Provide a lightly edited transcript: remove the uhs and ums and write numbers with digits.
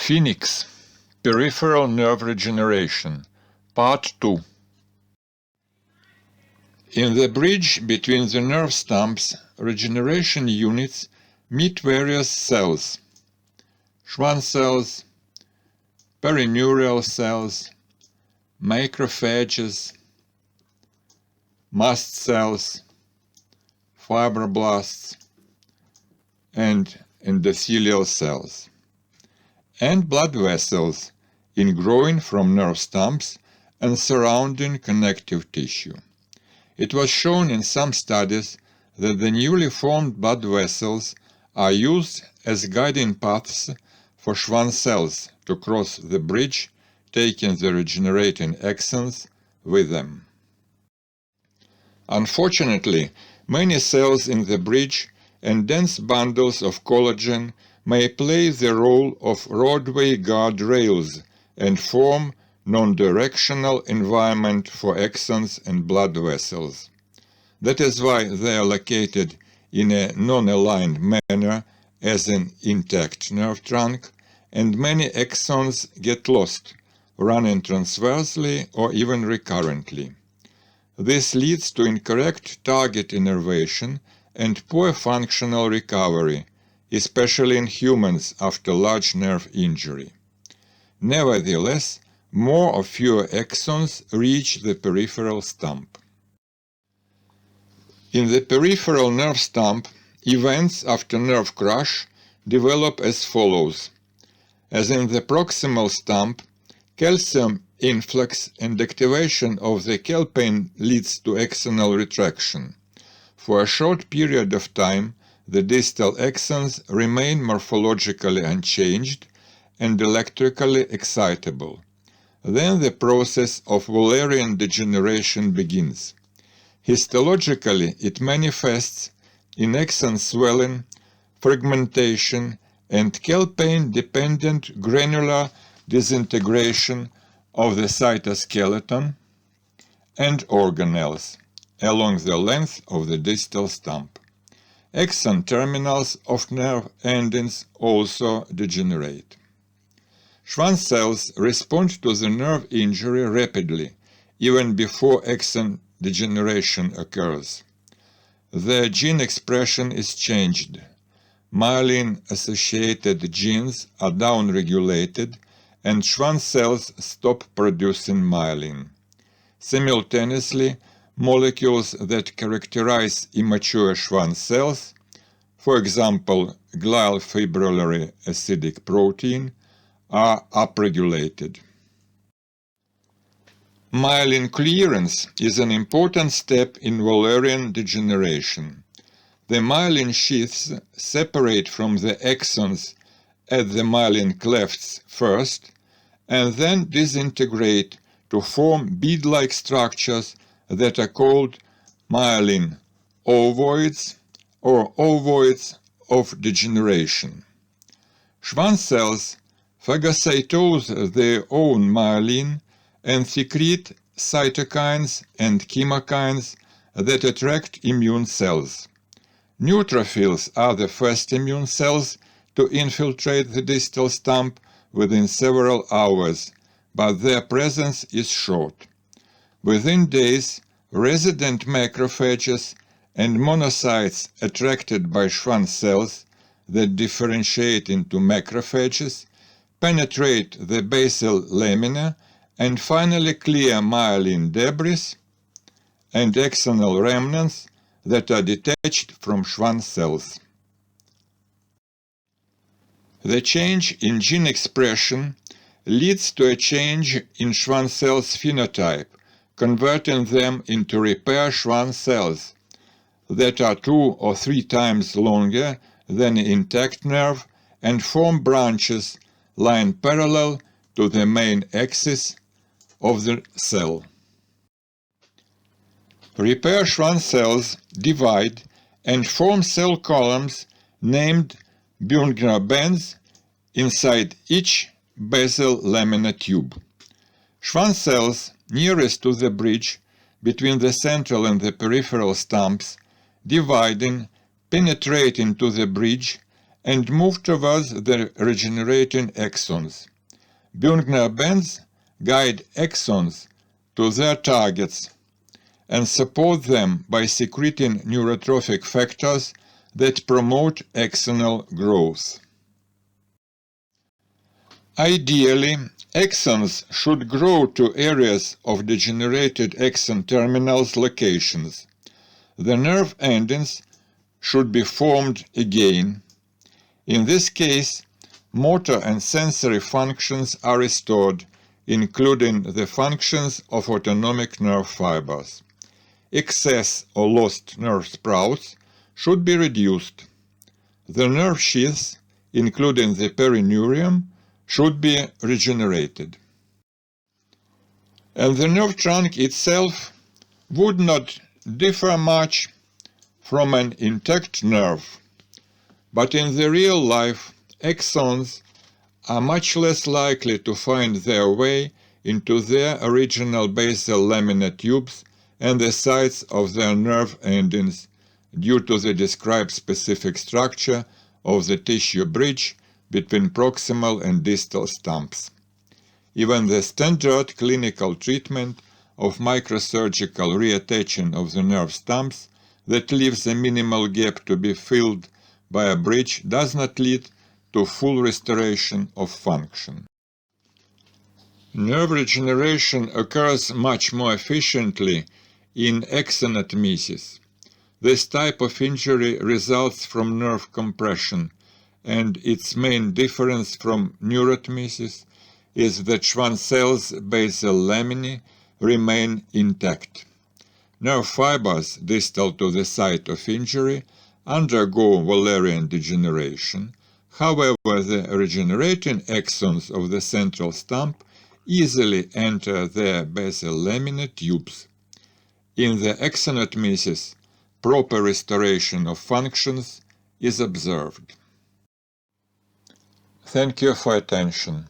Phoenix, Peripheral Nerve Regeneration, Part 2. In the bridge between the nerve stumps, regeneration units meet various cells: Schwann cells, perineural cells, macrophages, mast cells, fibroblasts, and endothelial cells, and blood vessels ingrowing from nerve stumps and surrounding connective tissue. It was shown in some studies that the newly formed blood vessels are used as guiding paths for Schwann cells to cross the bridge, taking the regenerating axons with them. Unfortunately, many cells in the bridge and dense bundles of collagen may play the role of roadway guardrails and form non-directional environment for axons and blood vessels. That is why they are located in a non-aligned manner as an intact nerve trunk, and many axons get lost, running transversely or even recurrently. This leads to incorrect target innervation and poor functional recovery, especially in humans after large nerve injury. Nevertheless, more or fewer axons reach the peripheral stump. In the peripheral nerve stump, events after nerve crush develop as follows. As in the proximal stump, calcium influx and activation of the calpain leads to axonal retraction. For a short period of time, the distal axons remain morphologically unchanged and electrically excitable. Then the process of Wallerian degeneration begins. Histologically, it manifests in axon swelling, fragmentation, and calpain-dependent granular disintegration of the cytoskeleton and organelles along the length of the distal stump. Axon terminals of nerve endings also degenerate. Schwann cells respond to the nerve injury rapidly, even before axon degeneration occurs. Their gene expression is changed. Myelin-associated genes are downregulated, and Schwann cells stop producing myelin. Simultaneously, molecules that characterize immature Schwann cells, for example, glial fibrillary acidic protein, are upregulated. Myelin clearance is an important step in Wallerian degeneration. The myelin sheaths separate from the axons at the myelin clefts first, and then disintegrate to form bead-like structures that are called myelin ovoids or ovoids of degeneration. Schwann cells phagocytose their own myelin and secrete cytokines and chemokines that attract immune cells. Neutrophils are the first immune cells to infiltrate the distal stump within several hours, but their presence is short. Within days, resident macrophages and monocytes attracted by Schwann cells that differentiate into macrophages penetrate the basal lamina and finally clear myelin debris and axonal remnants that are detached from Schwann cells. The change in gene expression leads to a change in Schwann cells' phenotype, converting them into repair Schwann cells that are 2 or 3 times longer than an intact nerve and form branches lying parallel to the main axis of the cell. Repair Schwann cells divide and form cell columns named Bürgner bands inside each basal lamina tube. Schwann cells nearest to the bridge between the central and the peripheral stumps, dividing, penetrate into the bridge and move towards the regenerating axons. Büngner bands guide axons to their targets and support them by secreting neurotrophic factors that promote axonal growth. Ideally, axons should grow to areas of degenerated axon terminals locations. The nerve endings should be formed again. In this case, motor and sensory functions are restored, including the functions of autonomic nerve fibers. Excess or lost nerve sprouts should be reduced. The nerve sheaths, including the perineurium, should be regenerated. And the nerve trunk itself would not differ much from an intact nerve. But in the real life, axons are much less likely to find their way into their original basal laminar tubes and the sites of their nerve endings due to the described specific structure of the tissue bridge between proximal and distal stumps. Even the standard clinical treatment of microsurgical reattaching of the nerve stumps that leaves a minimal gap to be filled by a bridge does not lead to full restoration of function. Nerve regeneration occurs much more efficiently in axonotmesis. This type of injury results from nerve compression, and its main difference from neurotmesis is that Schwann cells basal laminae remain intact. Nerve fibers distal to the site of injury undergo Wallerian degeneration. However, the regenerating axons of the central stump easily enter their basal laminar tubes. In the axonotmesis, proper restoration of functions is observed. Thank you for attention.